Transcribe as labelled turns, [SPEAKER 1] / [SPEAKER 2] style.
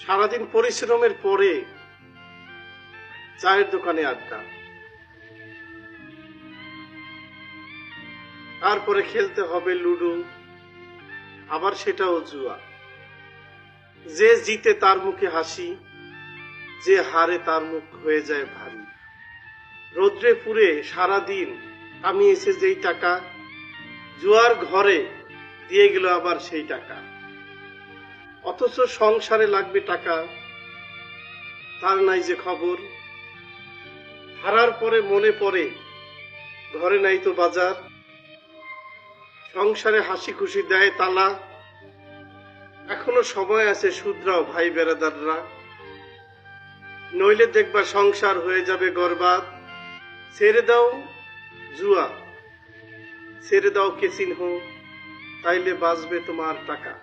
[SPEAKER 1] সারাদিন পরিশ্রমের পরে চায়ের দোকানে আড্ডা, তারপরে খেলতে হবে লুডো, আবার সেটাও জুয়া। যে জিতে তার মুখে হাসি, যে হারে তার মুখ হয়ে যায় ভারী। রোদ্রে পুড়ে সারাদিন কামিয়েছে যেই টাকা, জুয়ার ঘরে দিয়ে গেল আবার সেই টাকা। অথচ সংসারে লাগবে টাকা, তার নাই যে খবর। হারার পরে মনে পড়ে ঘরে নাই তো বাজার। সংসারে হাসি খুশি দেয় তালা, এখনো সময় আছে শুধরাও ভাই বেড়াদাররা। নইলে দেখবা সংসার হয়ে যাবে বরবাদ। ছেড়ে দাও জুয়া, ছেড়ে দাও কেসিনহো, তাইলে বাঁচবে তোমার টাকা।